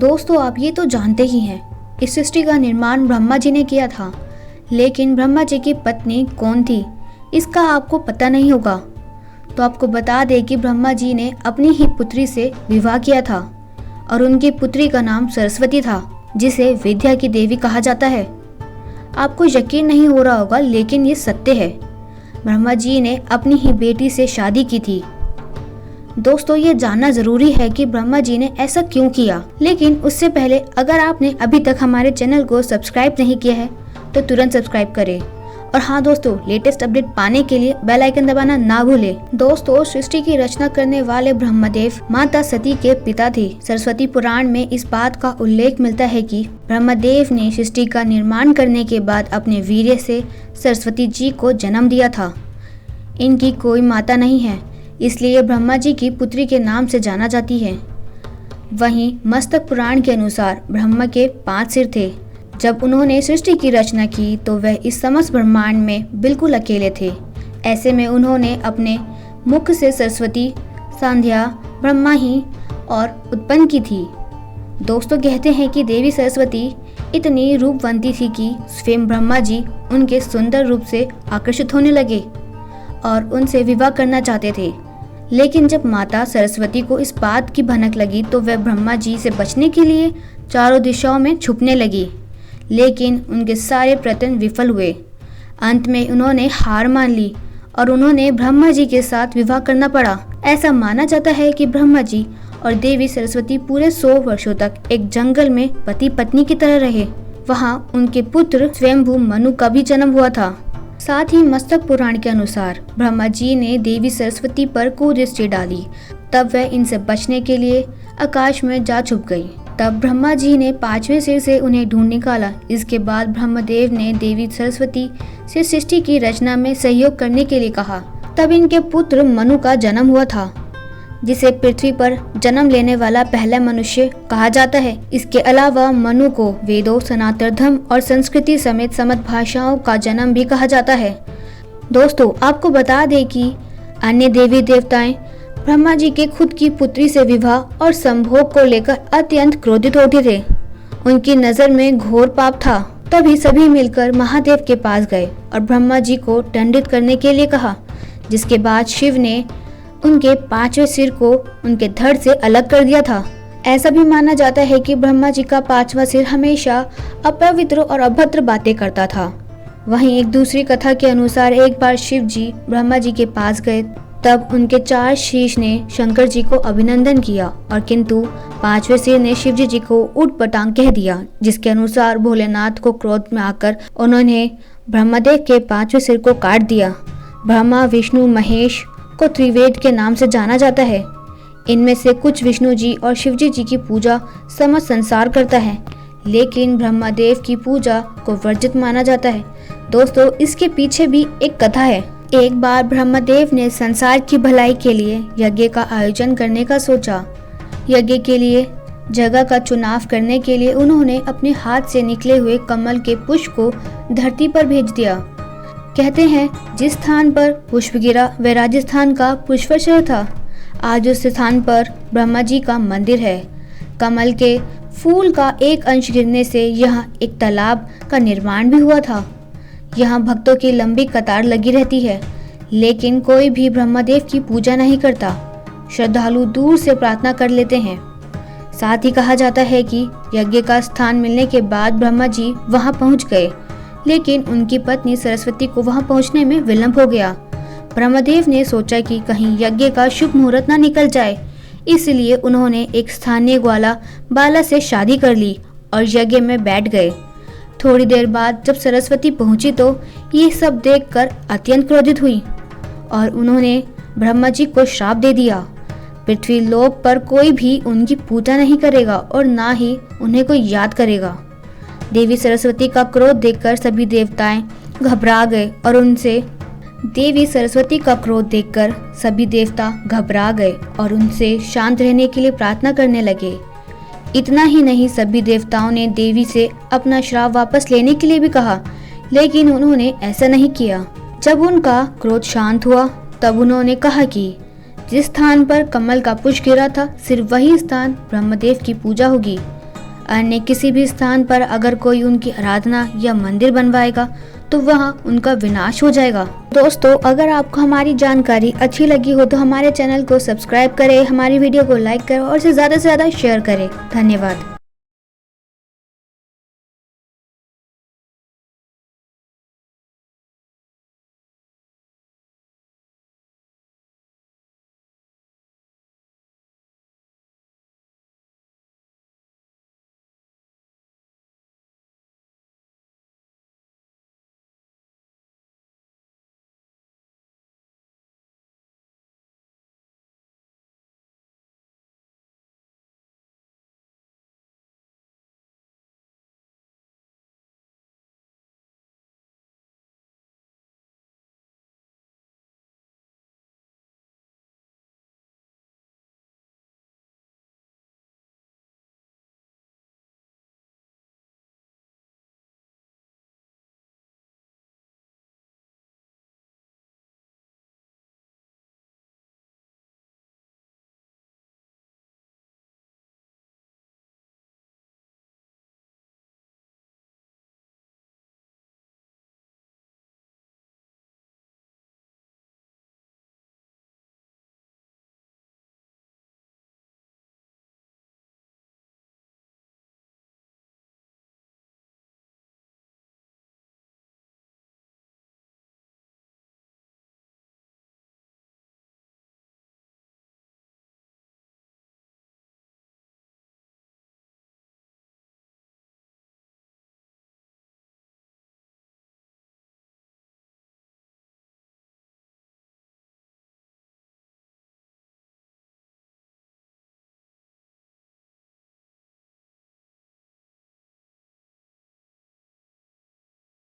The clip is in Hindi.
दोस्तों, आप ये तो जानते ही हैं, इस सृष्टि का निर्माण ब्रह्मा जी ने किया था, लेकिन ब्रह्मा जी की पत्नी कौन थी इसका आपको पता नहीं होगा। तो आपको बता दें कि ब्रह्मा जी ने अपनी ही पुत्री से विवाह किया था और उनकी पुत्री का नाम सरस्वती था, जिसे विद्या की देवी कहा जाता है। आपको यकीन नहीं हो रहा होगा, लेकिन ये सत्य है। ब्रह्मा जी ने अपनी ही बेटी से शादी की थी। दोस्तों, ये जानना जरूरी है कि ब्रह्मा जी ने ऐसा क्यों किया, लेकिन उससे पहले अगर आपने अभी तक हमारे चैनल को सब्सक्राइब नहीं किया है तो तुरंत सब्सक्राइब करें। और हाँ दोस्तों, लेटेस्ट अपडेट पाने के लिए बेल आइकन दबाना ना भूलें। दोस्तों, सृष्टि की रचना करने वाले ब्रह्मदेव माता सती के पिता थे। सरस्वती पुराण में इस बात का उल्लेख मिलता है कि ब्रह्मदेव ने सृष्टि का निर्माण करने के बाद अपने वीर्य से सरस्वती जी को जन्म दिया था। इनकी कोई माता नहीं है, इसलिए ब्रह्मा जी की पुत्री के नाम से जाना जाती है। वहीं मस्तक पुराण के अनुसार ब्रह्मा के 5 सिर थे। जब उन्होंने सृष्टि की रचना की तो वह इस समस्त ब्रह्मांड में बिल्कुल अकेले थे। ऐसे में उन्होंने अपने मुख से सरस्वती, संध्या, ब्रह्मा ही और उत्पन्न की थी। दोस्तों, कहते हैं कि देवी सरस्वती इतनी रूपवंती थी कि स्वयं ब्रह्मा जी उनके सुंदर रूप से आकर्षित होने लगे और उनसे विवाह करना चाहते थे। लेकिन जब माता सरस्वती को इस बात की भनक लगी तो वह ब्रह्मा जी से बचने के लिए चारों दिशाओं में छुपने लगी, लेकिन उनके सारे प्रयत्न विफल हुए। अंत में उन्होंने हार मान ली और उन्होंने ब्रह्मा जी के साथ विवाह करना पड़ा। ऐसा माना जाता है कि ब्रह्मा जी और देवी सरस्वती पूरे 100 वर्षों तक एक जंगल में पति पत्नी की तरह रहे। वहाँ उनके पुत्र स्वयंभू मनु का भी जन्म हुआ था। साथ ही मस्तक पुराण के अनुसार ब्रह्मा जी ने देवी सरस्वती पर कुदृष्टि डाली। तब वह इनसे बचने के लिए आकाश में जा छुप गई। तब ब्रह्मा जी ने 5वें सिर से उन्हें ढूंढ निकाला। इसके बाद ब्रह्मदेव ने देवी सरस्वती से सृष्टि की रचना में सहयोग करने के लिए कहा। तब इनके पुत्र मनु का जन्म हुआ था, जिसे पृथ्वी पर जन्म लेने वाला पहला मनुष्य कहा जाता है। इसके अलावा मनु को वेदों, सनातन धर्म और संस्कृति समेत समस्त भाषाओं का जन्म भी कहा जाता है। दोस्तों, आपको बता दें कि अन्य देवी देवताएं ब्रह्मा जी के खुद की पुत्री से विवाह और संभोग को लेकर अत्यंत क्रोधित होते थे। उनकी नजर में घोर पाप था। तभी सभी मिलकर महादेव के पास गए और ब्रह्मा जी को दंडित करने के लिए कहा, जिसके बाद शिव ने उनके 5वें सिर को उनके धड़ से अलग कर दिया था। ऐसा भी माना जाता है कि ब्रह्मा जी का 5वां सिर हमेशा अपवित्र और अभद्र बातें करता था। वहीं एक दूसरी कथा के अनुसार एक बार शिव जी ब्रह्मा जी के पास गए, तब उनके 4 शीश ने शंकर जी को अभिनंदन किया और किंतु 5वें सिर ने शिव जी को ऊट पटांग कह दिया, जिसके अनुसार भोलेनाथ को क्रोध में आकर उन्होंने ब्रह्मदेव के 5वें सिर को काट दिया। ब्रह्मा, विष्णु, महेश को त्रिवेद के नाम से जाना जाता है। इनमें से कुछ विष्णु जी और शिव जी की पूजा समस्त संसार करता है, लेकिन ब्रह्मदेव की पूजा को वर्जित माना जाता है। दोस्तों, इसके पीछे भी एक कथा है। एक बार ब्रह्मदेव ने संसार की भलाई के लिए यज्ञ का आयोजन करने का सोचा। यज्ञ के लिए जगह का चुनाव करने के लिए उन्होंने अपने हाथ से निकले हुए कमल के पुष्प को धरती पर भेज दिया। कहते हैं, जिस स्थान पर पुष्प गिरा वह राजस्थान का पुष्कर शहर था। आज उस स्थान पर ब्रह्मा जी का मंदिर है। कमल के फूल का एक अंश गिरने से यहाँ एक तालाब का निर्माण भी हुआ था। यहाँ भक्तों की लंबी कतार लगी रहती है, लेकिन कोई भी ब्रह्मदेव की पूजा नहीं करता। श्रद्धालु दूर से प्रार्थना कर लेते हैं। साथ ही कहा जाता है कि यज्ञ का स्थान मिलने के बाद ब्रह्मा जी वहाँ पहुँच गए, लेकिन उनकी पत्नी सरस्वती को वहाँ पहुँचने में विलंब हो गया। ब्रह्मदेव ने सोचा कि कहीं यज्ञ का शुभ मुहूर्त न निकल जाए, इसलिए उन्होंने एक स्थानीय ग्वाला बाला से शादी कर ली और यज्ञ में बैठ गए। थोड़ी देर बाद जब सरस्वती पहुंची तो ये सब देखकर अत्यंत क्रोधित हुई और उन्होंने ब्रह्मा जी को श्राप दे दिया। पृथ्वी लोक पर कोई भी उनकी पूजा नहीं करेगा और ना ही उन्हें कोई याद करेगा। देवी सरस्वती का क्रोध देखकर सभी देवताएं घबरा गए और उनसे शांत रहने के लिए प्रार्थना करने लगे। इतना ही नहीं, सभी देवताओं ने देवी से अपना श्राप वापस लेने के लिए भी कहा, लेकिन उन्होंने ऐसा नहीं किया। जब उनका क्रोध शांत हुआ तब उन्होंने कहा कि जिस स्थान पर कमल का पुष्प गिरा था सिर्फ वही स्थान ब्रह्मदेव की पूजा होगी। अन्य किसी भी स्थान पर अगर कोई उनकी आराधना या मंदिर बनवाएगा तो वहाँ उनका विनाश हो जाएगा। दोस्तों, अगर आपको हमारी जानकारी अच्छी लगी हो तो हमारे चैनल को सब्सक्राइब करें, हमारी वीडियो को लाइक करें और इसे ज़्यादा से ज़्यादा शेयर करें। धन्यवाद।